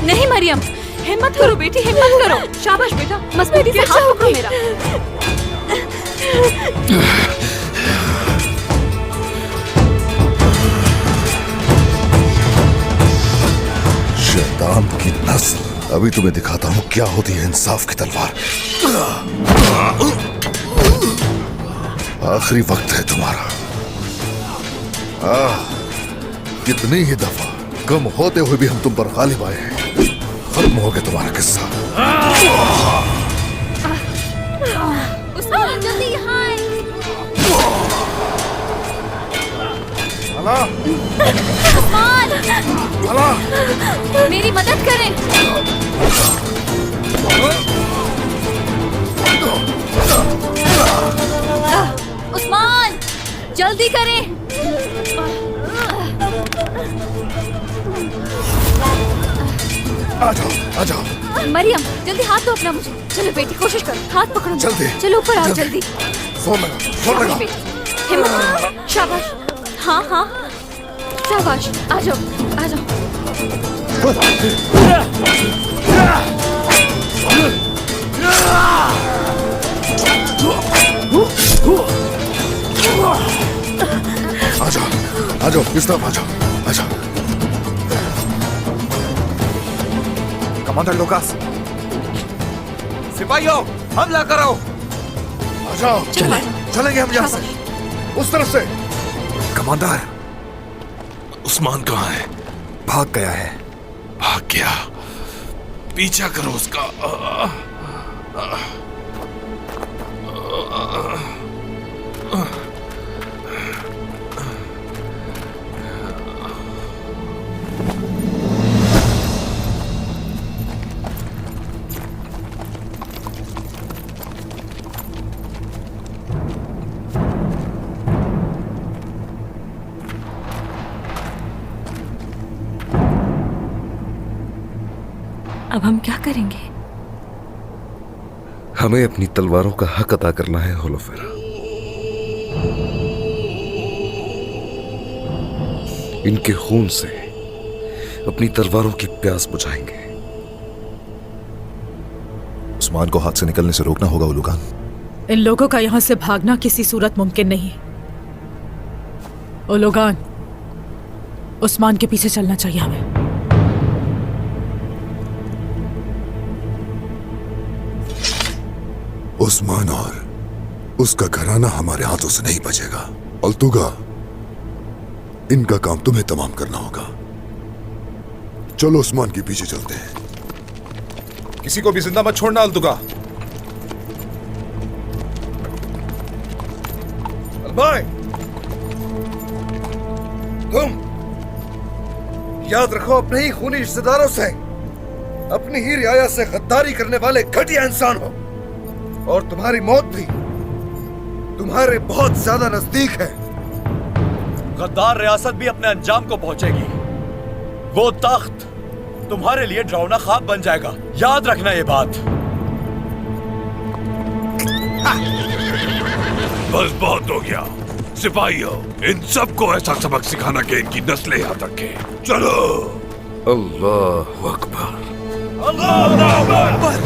नहीं मरियम, हिम्मत करो बेटी, हिम्मत करो। शाबाश बेटा, मजबूती से हाथ पकड़ो मेरा। शैतान की नस्ल, अभी तुम्हें दिखाता हूँ क्या होती है इंसाफ की तलवार। आखिरी वक्त है तुम्हारा। कितनी ही दफा कम होते हुए भी हम तुम पर गालिब आए हैं। खत्म हो गया तुम्हारा किस्सा। उस्मान जल्दी यहाँ आए। उस्मान! मेरी मदद करें। उस्मान जल्दी करें। आ जाओ, आ जाओ। मरियम जल्दी हाथ दो अपना मुझे। चलो बेटी कोशिश करो, हाथ पकड़ो। जल्दी। चलो ऊपर आओ जल्दी। फोन लगा, फोन लगा। बेटी हिम्मत, शाबाश। हाँ हाँ शाबाश, आ जाओ, आ जाओ। आ जाओ, आ जाओ, इस तरफ आ जाओ, आ जाओ। कमांडर लुकास, सिपाहियों हमला करो। आ जाओ, चलेंगे हम यहाँ से, उस तरफ से। कमांडर, उस्मान कहाँ है? भाग गया है। भाग गया? पीछा करो उसका। अब हम क्या करेंगे? हमें अपनी तलवारों का हक अदा करना है होलोफेरा। इनके खून से अपनी तलवारों की प्यास बुझाएंगे। उस्मान को हाथ से निकलने से रोकना होगा उलुगान। इन लोगों का यहाँ से भागना किसी सूरत मुमकिन नहीं। उलुगान, उस्मान के पीछे चलना चाहिए हमें। उस्मान और उसका घराना हमारे हाथों से नहीं बचेगा। अल्तुगा, इनका काम तुम्हें तमाम करना होगा। चलो उस्मान के पीछे चलते हैं। किसी को भी जिंदा मत छोड़ना अल्तुगा। भाई, तुम याद रखो, अपने ही खूनी रिश्तेदारों से, अपनी ही रियाया से गद्दारी करने वाले घटिया इंसान हो, और तुम्हारी मौत भी तुम्हारे बहुत ज्यादा नजदीक है। गद्दार रियासत भी अपने अंजाम को पहुंचेगी। वो तख्त तुम्हारे लिए डरावना ख्वाब बन जाएगा, याद रखना ये बात। बस बहुत हो गया। सिपाहियों, इन सबको ऐसा सबक सिखाना कि इनकी नस्लें याद रखें। चलो। अल्लाह अकबर। अल्लाह अकबर।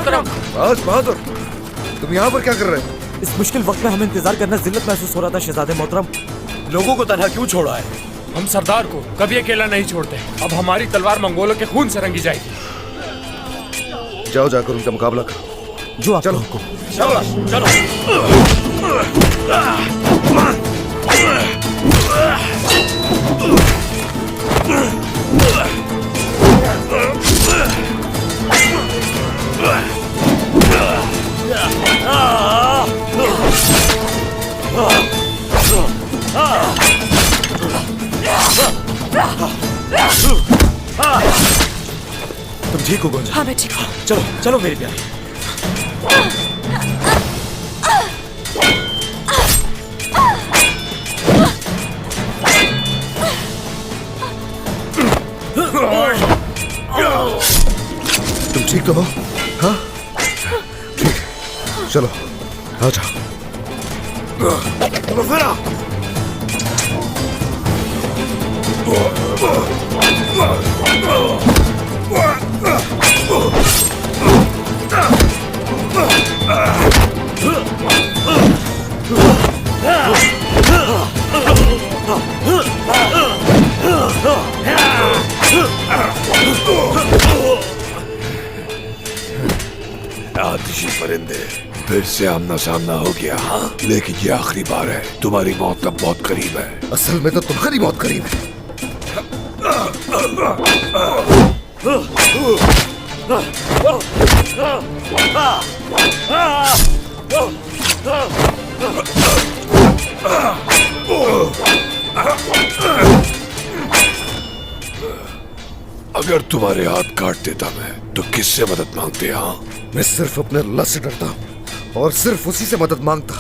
मोहतरम। बस बहादुर, तुम यहाँ पर क्या कर रहे हो? इस मुश्किल वक्त में हमें इंतजार करना जिल्लत महसूस हो रहा था शहजादे मोहतरम। लोगों को तन्हा क्यों छोड़ा है? हम सरदार को कभी अकेला नहीं छोड़ते। अब हमारी तलवार मंगोलों के खून से रंगी जाएगी। जाओ जाकर उनका मुकाबला करो। जो आप चलो चलो। तुम ठीक हो गोंजा? हाँ मैं ठीक हूँ। चलो चलो मेरी प्यारी। तुम ठीक तो हो? हाँ ठीक, चलो आ जाओ। चलो फिर आओ। आतिशी परिंदे, फिर से आमना सामना हो गया। हाँ, लेकिन ये आखिरी बार है। तुम्हारी मौत अब बहुत करीब है। असल में तो तुम्हारी बहुत करीब है। अगर तुम्हारे हाथ काट देता मैं तो किससे मदद मांगते? हाँ, मैं सिर्फ अपने अल्लाह से डरता हूँ और सिर्फ उसी से मदद मांगता।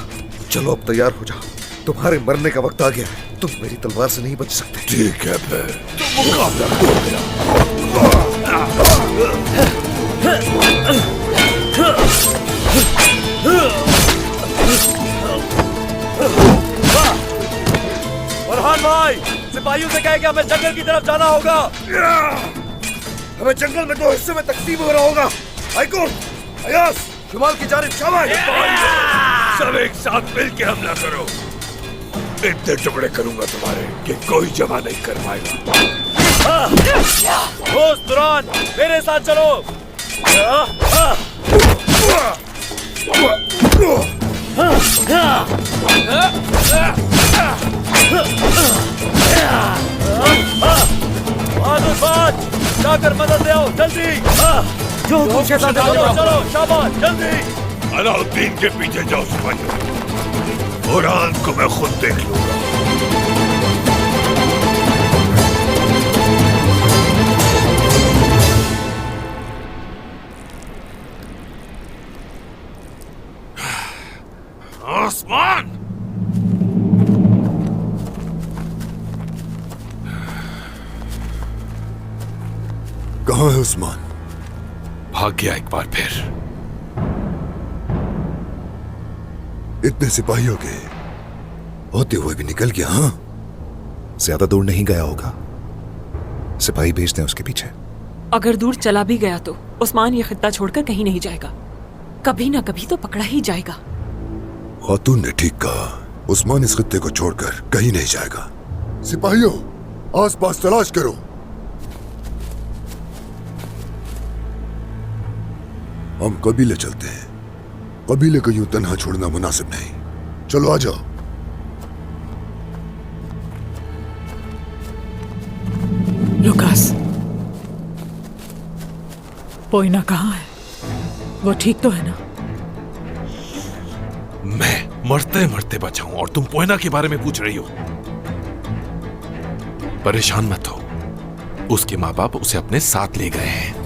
चलो अब तैयार हो जाओ, तुम्हारे मरने का वक्त आ गया है। तुम मेरी तलवार से नहीं बच सकते। ठीक है फिर तो मुकाबला करो मेरा। फरहान भाई, सिपाहियों से कहे कि हमें जंगल की तरफ जाना होगा। हमें जंगल में 2 हिस्से में तकसीम हो रहा होगा। हाईकोर्ट, अयास, शुमाल की जानिब शाबाश। सब एक साथ मिलकर हमला करो। इतने टुकड़े करूंगा तुम्हारे कि कोई जमा नहीं कर पाएगा। दोस्त दुरान, मेरे साथ चलो। जाकर मदद ले आओ जल्दी। जो हुकुम के साथ चलो चलो शाबाश जल्दी। अलाउद्दीन के पीछे जाओ सिपाहियों। कुरान को मैं खुद देख लूंगा। आसमान, कहाँ है उस्मान? भाग गया एक बार फिर। इतने सिपाहियों के होते हुए भी निकल गया। हाँ, ज्यादा दूर नहीं गया होगा। सिपाही भेज दें उसके पीछे। अगर दूर चला भी गया तो उस्मान ये खित्ता छोड़कर कहीं नहीं जाएगा। कभी ना कभी तो पकड़ा ही जाएगा। खातून ने ठीक कहा, उस्मान इस खित्ते को छोड़कर कहीं नहीं जाएगा। सिपाहियों, आसपास तलाश करो। हम कबीले चलते हैं। कबीले को यूं तन्हा छोड़ना मुनासिब नहीं। चलो आ जाओ। लुकास, पोइना कहाँ है? वो ठीक तो है ना? मैं मरते मरते बचा हूं और तुम पोयना के बारे में पूछ रही हो। परेशान मत हो, उसके माँ बाप उसे अपने साथ ले गए हैं।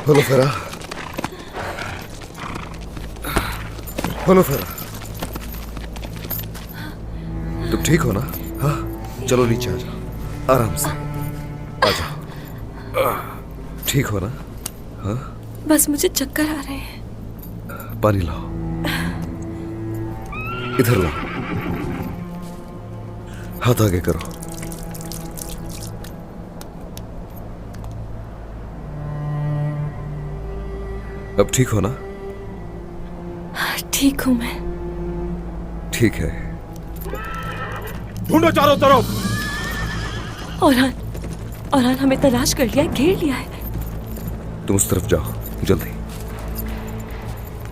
हेलो फेरा। हेलो फेरा, तुम ठीक हो ना? हाँ, चलो नीचे आ जाओ, आराम से आ जाओ। ठीक हो ना? हाँ, बस मुझे चक्कर आ रहे हैं। पानी लाओ, इधर लाओ, हाथ आगे करो। अब ठीक हो ना? ठीक हूं मैं। ठीक है। ढूंढो चारों तरफ। औरहान हमें तलाश कर लिया है, घेर लिया है। तुम उस तरफ जाओ जल्दी।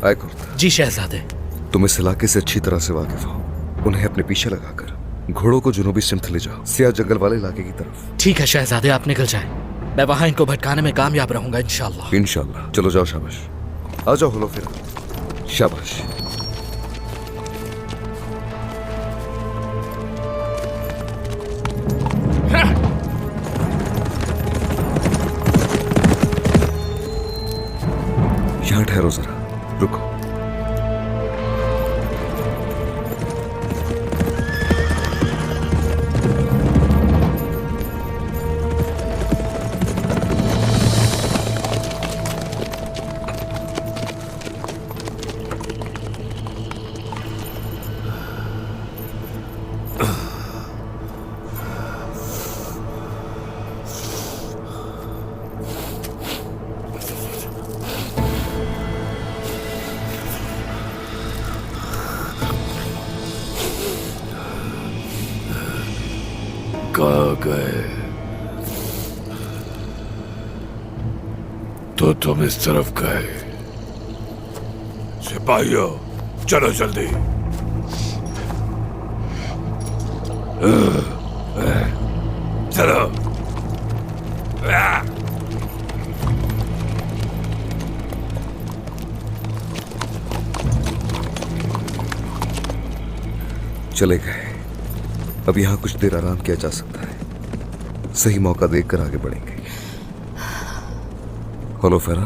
आए कुर्ता। जी शहजादे। तुम इस इलाके से अच्छी तरह से वाकिफ हो। उन्हें अपने पीछे लगाकर घोड़ों को जुनूबी सिमत ले जाओ, सियाह जंगल वाले इलाके की तरफ। ठीक है शहजादे, आप निकल जाएं। मैं वहां इनको भटकाने में कामयाब रहूंगा इंशाल्लाह। इंशाल्लाह। चलो जाओ, शाबाश। आ जाओ हुलो फिर, शाबाश। यहां ठहरो जरा, रुको। कहाँ गए? तो तुम इस तरफ गए। सिपाहियों, चलो जल्दी। चलो। चले गए। अब यहां कुछ देर आराम किया जा सकता है। सही मौका देखकर आगे बढ़ेंगे। हेलो फेरा,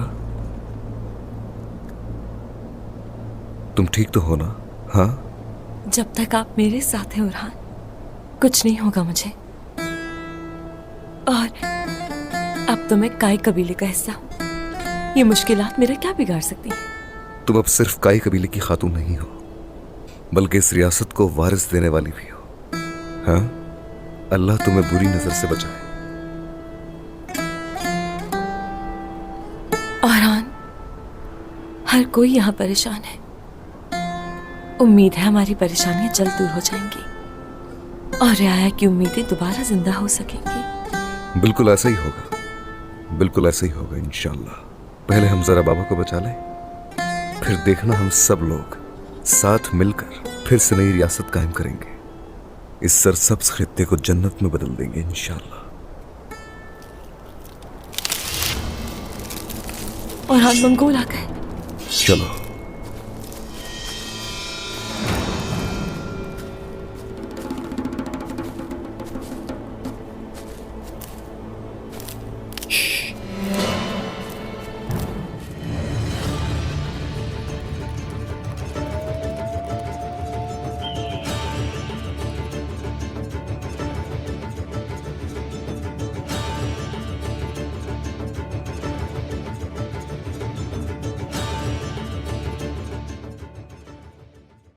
तुम ठीक तो हो ना? हाँ, जब तक आप मेरे साथ हैं औरहान, कुछ नहीं होगा मुझे। और अब तो मैं काई कबीले का हिस्सा हूं। ये मुश्किलात मेरा क्या बिगाड़ सकती हैं? तुम अब सिर्फ काई कबीले की खातून नहीं हो, बल्कि इस रियासत को वारिस देने वाली भी हो। हाँ, अल्लाह तुम्हें बुरी नजर से बचाए। औरहान, हर कोई यहाँ परेशान है। उम्मीद है हमारी परेशानियां जल्द दूर हो जाएंगी और रियाया की उम्मीदें दोबारा जिंदा हो सकेंगी। बिल्कुल ऐसा ही होगा, बिल्कुल ऐसा ही होगा इंशाल्लाह। पहले हम जरा बाबा को बचा लें, फिर देखना हम सब लोग साथ मिलकर फिर से नई रियासत कायम करेंगे। इस सरसब्ज खित्ते को जन्नत में बदल देंगे इंशाल्लाह। और हम मंगोल आ गए। चलो।